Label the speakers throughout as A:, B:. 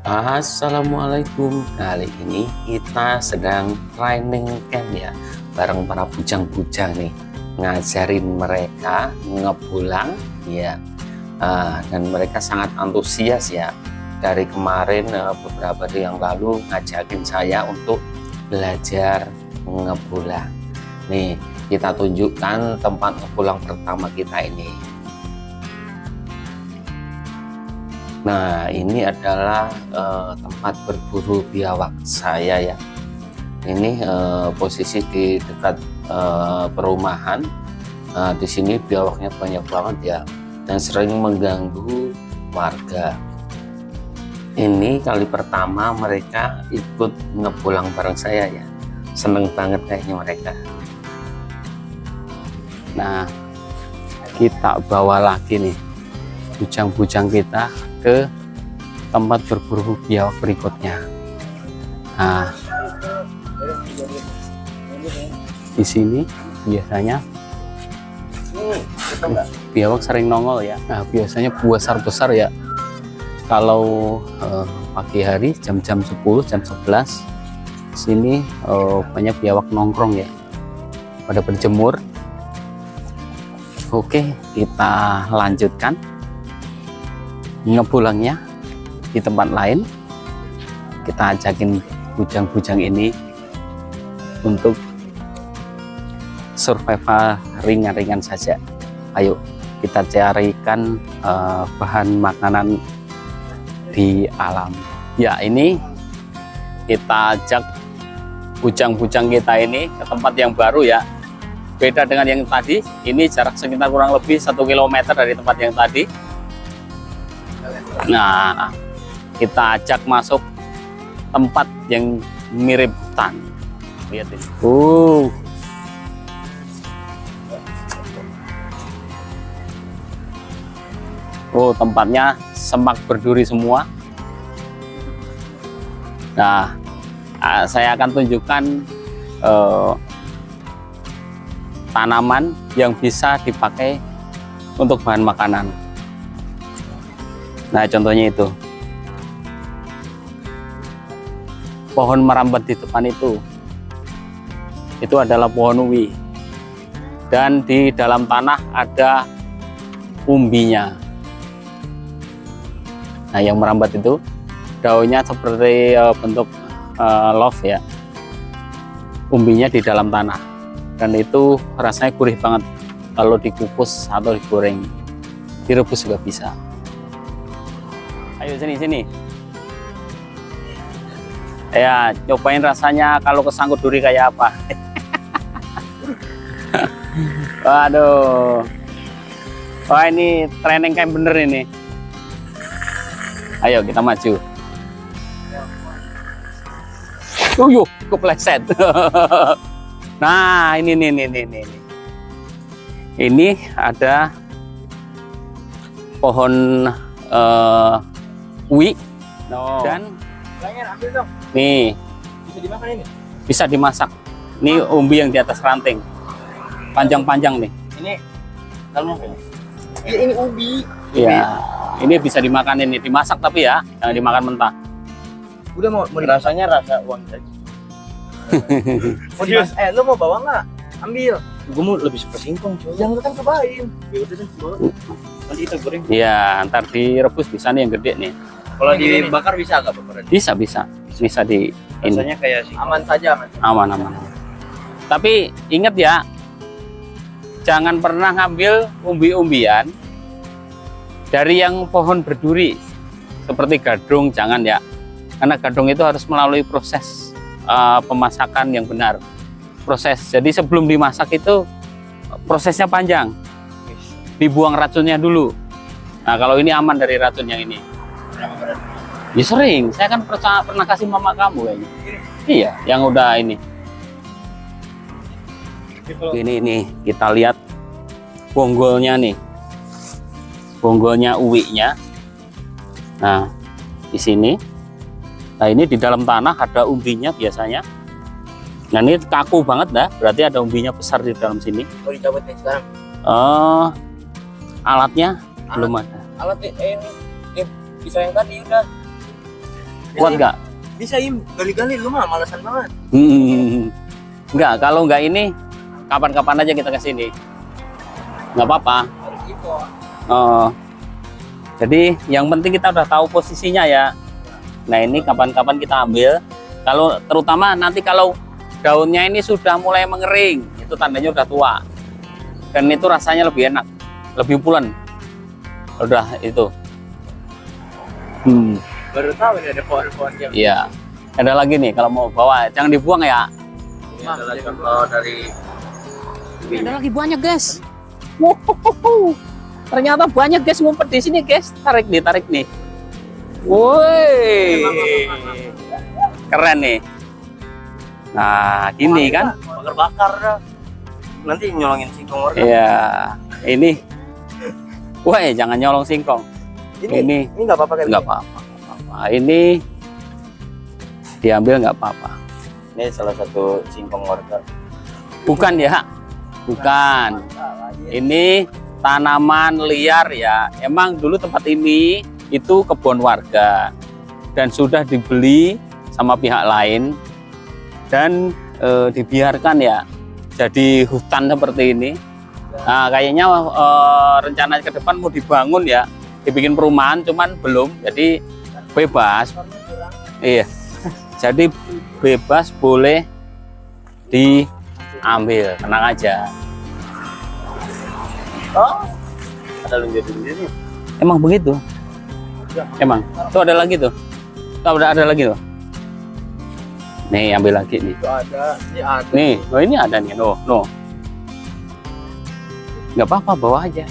A: Assalamualaikum. Kali ini kita sedang training camp ya, bareng para bujang-bujang nih, ngajarin mereka ngebulang ya. Dan mereka sangat antusias ya. Dari kemarin beberapa hari yang lalu ngajakin saya untuk belajar ngebulang. Nih kita tunjukkan tempat ngebulang pertama kita ini. Nah, ini adalah tempat berburu biawak saya ya. Ini posisi di dekat perumahan. Di sini biawaknya banyak banget ya, dan sering mengganggu warga. Ini kali pertama mereka ikut ngebulang bareng saya ya. Seneng banget kayaknya mereka. Nah, kita bawa lagi nih bujang-bujang kita ke tempat berburu biawak berikutnya. Nah, di sini biasanya biawak sering nongol ya. Nah, biasanya besar ya. Kalau pagi hari jam-jam 10, jam 11 sini banyak biawak nongkrong ya, pada berjemur. Oke, kita lanjutkan ngebulangnya di tempat lain. Kita ajakin bujang-bujang ini untuk survival ringan-ringan saja. Ayo kita carikan bahan makanan di alam ya. Ini kita ajak bujang-bujang kita ini ke tempat yang baru ya, beda dengan yang tadi. Ini jarak sekitar kurang lebih 1 km dari tempat yang tadi. Nah, kita ajak masuk tempat yang mirip hutan. Lihat ini. Tempatnya semak berduri semua. Nah, saya akan tunjukkan tanaman yang bisa dipakai untuk bahan makanan. Nah, contohnya itu pohon merambat di depan itu adalah pohon uwi, dan di dalam tanah ada umbinya. Nah, yang merambat itu daunnya seperti bentuk love ya, umbinya di dalam tanah, dan itu rasanya gurih banget kalau dikukus atau digoreng, direbus juga bisa. Ayo sini ya, cobain rasanya kalau kesangkut duri kayak apa. Waduh, wah ini training camp bener ini. Ayo kita maju. Yuk kepleset. Nah, ini ada pohon uwi dan nih bisa dimakan ini. Bisa dimasak. Ini umbi yang di atas ranting, panjang-panjang nih. Ini kalau ini ubi. Iya. Ini bisa dimakan, ini dimasak tapi ya, jangan dimakan mentah.
B: Udah mau rasanya rasa uang tadi. Lu mau bawa nggak? Ambil. Gue mau lebih suka singkong, cuy. Jangan kan cobain. Ya udah deh, bawa. Nanti kita goreng.
A: Iya, ntar direbus bisa nih yang gede nih.
B: Kalau dibakar bisa nggak bakaran?
A: Bisa di.
B: Rasanya kayak sih. Aman saja.
A: Aman. Tapi ingat ya, jangan pernah ngambil umbi-umbian dari yang pohon berduri seperti gadung, jangan ya, karena gadung itu harus melalui proses pemasakan yang benar. Jadi sebelum dimasak itu prosesnya panjang, dibuang racunnya dulu. Nah, kalau ini aman dari racun yang ini. Ya sering, saya kan pernah kasih mama kamu kayaknya. Iya, yang udah ini. Ini kita lihat bonggolnya nih. Bonggolnya uwinya. Nah, di sini. Nah, ini di dalam tanah ada umbinya biasanya. Nah, ini kaku banget dah, berarti ada umbinya besar di dalam sini.
B: Mau dicabut nih sekarang?
A: Alatnya belum ada.
B: Alat ini pisau yang tadi udah.
A: Kuat nggak?
B: Bisa Im, gali-gali lu mah malasan banget.
A: Enggak, kalau enggak ini kapan-kapan aja kita ke sini. Nggak apa-apa.
B: Harus info.
A: Oh. Jadi yang penting kita udah tahu posisinya ya. Nah, ini kapan-kapan kita ambil. Kalau terutama nanti kalau daunnya ini sudah mulai mengering, itu tandanya udah tua. Dan itu rasanya lebih enak, lebih pulen. Udah itu.
B: Baru tahu ini ada pohon-pohon yang
A: Iya. Ada lagi nih kalau mau bawa, jangan dibuang ya.
B: ini adalah contoh dari
A: Ada lagi banyak, guys. Wow. Ternyata banyak, guys, ngumpet di sini, guys. Tarik nih. Woi. Keren nih. Nah, gini kan.
B: bakar-bakar dah. Nanti nyolongin singkong warga.
A: Iya. Ini. Woi, jangan nyolong singkong. Ini
B: nggak apa-apa kan?
A: nggak apa-apa. Ini diambil nggak apa-apa.
B: Ini salah satu singkong warga.
A: Bukan ya, bukan. Ini tanaman liar ya. Emang dulu tempat ini itu kebun warga dan sudah dibeli sama pihak lain dan dibiarkan ya jadi hutan seperti ini. Nah, kayaknya rencana ke depan mau dibangun ya, dibikin perumahan, cuman belum. Jadi bebas. Iya. Jadi bebas, boleh diambil, tenang aja.
B: Oh, ada lunjut-lunjut nih.
A: Emang begitu? Emang. Tuh ada lagi tuh. Tuh ada lagi tuh. Nih, ambil lagi nih.
B: Itu ada, ini ada.
A: Nih, oh ini ada nih. No. Nggak apa-apa, bawa aja.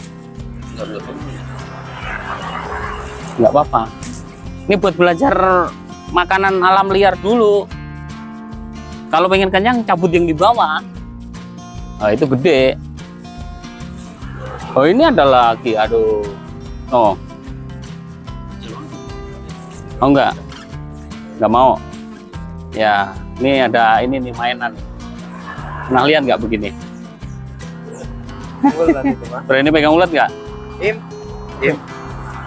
A: Nggak apa-apa. Ini buat belajar makanan alam liar dulu. Kalau pengen kenyang, cabut yang di bawah. Nah, itu gede. Oh, ini ada lagi. Aduh. Oh. Oh, enggak. Enggak mau. Ya, ini ada ini nih mainan. Pernah lihat nggak begini? Berani pegang ulet nggak?
B: Im.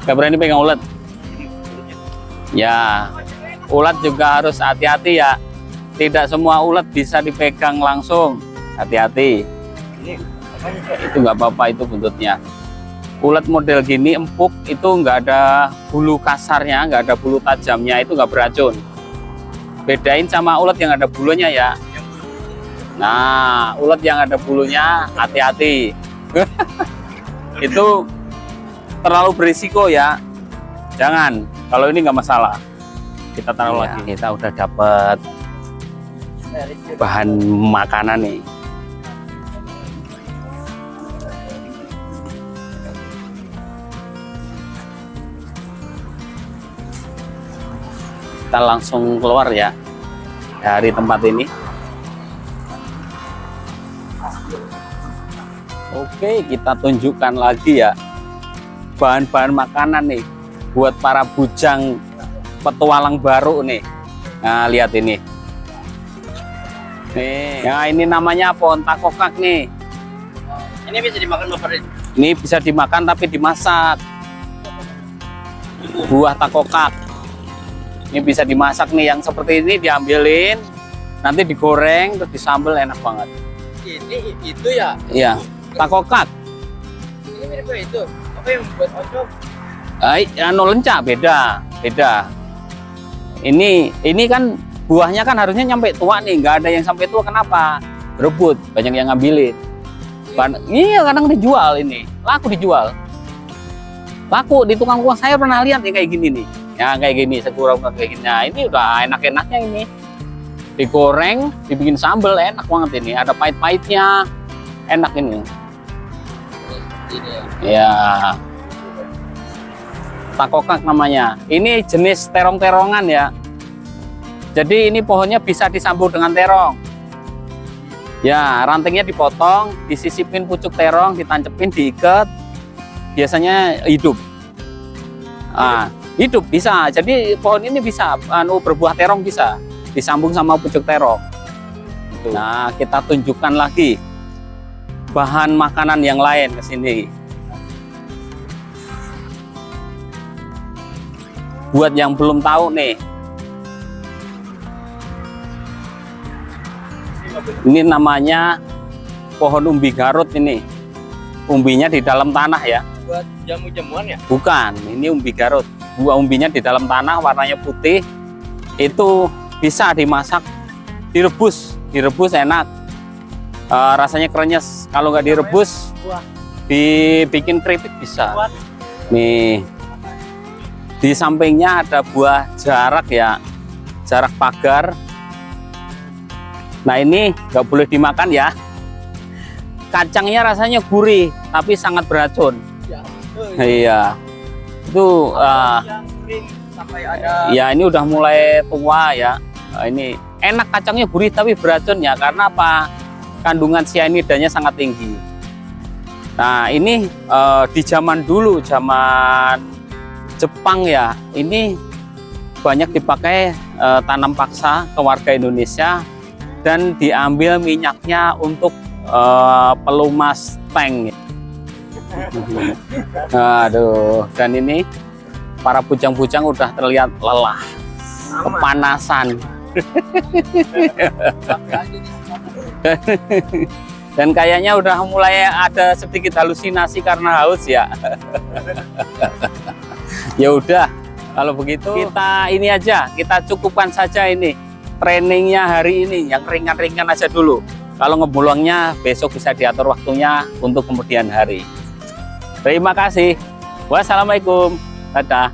A: Nggak berani pegang ulet? Ya, ulat juga harus hati-hati ya. Tidak semua ulat bisa dipegang langsung. Hati-hati. Itu nggak apa-apa, itu buntutnya. Ulat model gini empuk itu nggak ada bulu kasarnya, nggak ada bulu tajamnya, itu nggak beracun. Bedain sama ulat yang ada bulunya ya. Nah, ulat yang ada bulunya hati-hati. Itu terlalu berisiko ya. Jangan. Kalau ini nggak masalah. Kita taruh lagi. Kita udah dapat bahan makanan nih. Kita langsung keluar ya dari tempat ini. Oke, kita tunjukkan lagi ya bahan-bahan makanan nih buat para bujang petualang baru nih. Nah, lihat ini. Nih, nah ini namanya pohon takokak nih.
B: Ini bisa dimakan Bapak Rin?
A: Ini bisa dimakan tapi dimasak. Buah takokak. Ini bisa dimasak nih, yang seperti ini diambilin, nanti digoreng terus disambel, enak banget.
B: Ini itu ya?
A: Iya, takokak.
B: Ini mirip kayak itu. Apa yang buat oncom?
A: Anu lenca beda. Ini kan buahnya kan harusnya nyampe tua nih, nggak ada yang sampai tua. Kenapa? Berebut, banyak yang ngambilin. Iya, kadang dijual ini, laku dijual. Laku di tukang buah, saya pernah lihat nih kayak gini nih. Ya kayak gini, sekurang kayak gini. Nah, ini udah enak-enaknya ini. Digoreng, dibikin sambal, enak banget ini. Ada pahit-pahitnya, enak ini.
B: Ini ya.
A: Ya. Takokak namanya. Ini jenis terong-terongan ya. Jadi ini pohonnya bisa disambung dengan terong. Ya, rantingnya dipotong, disisipin pucuk terong, ditancepin, diikat. Biasanya hidup. Ah, hidup bisa. Jadi pohon ini bisa berbuah terong, bisa disambung sama pucuk terong. Nah, kita tunjukkan lagi bahan makanan yang lain ke sini. Buat yang belum tahu nih, Ini namanya pohon umbi Garut ini. Umbinya di dalam tanah ya.
B: Buat jamu-jamuan ya?
A: Bukan, ini umbi Garut. Buah umbinya di dalam tanah, warnanya putih. Itu bisa dimasak, direbus enak. Rasanya krenyes. Kalau nggak direbus, dibikin keripik bisa. Nih, di sampingnya ada buah jarak ya, jarak pagar. Nah ini nggak boleh dimakan ya. Kacangnya rasanya gurih, tapi sangat beracun.
B: Ya.
A: Iya, itu
B: Yang sering sampai ada.
A: ya ini udah mulai tua ya. Ini enak, kacangnya gurih tapi beracun ya, karena apa? Kandungan cyanidanya sangat tinggi. Nah ini di zaman dulu, zaman Jepang ya, ini banyak dipakai tanam paksa ke warga Indonesia dan diambil minyaknya untuk pelumas tank. Aduh, dan ini para bujang-bujang udah terlihat lelah, kepanasan. Dan kayaknya udah mulai ada sedikit halusinasi karena haus ya. Ya udah, kalau begitu kita ini aja, kita cukupkan saja ini trainingnya hari ini, yang ringan-ringan aja dulu. Kalau ngebulangnya besok bisa diatur waktunya untuk kemudian hari. Terima kasih. Wassalamualaikum. Dadah.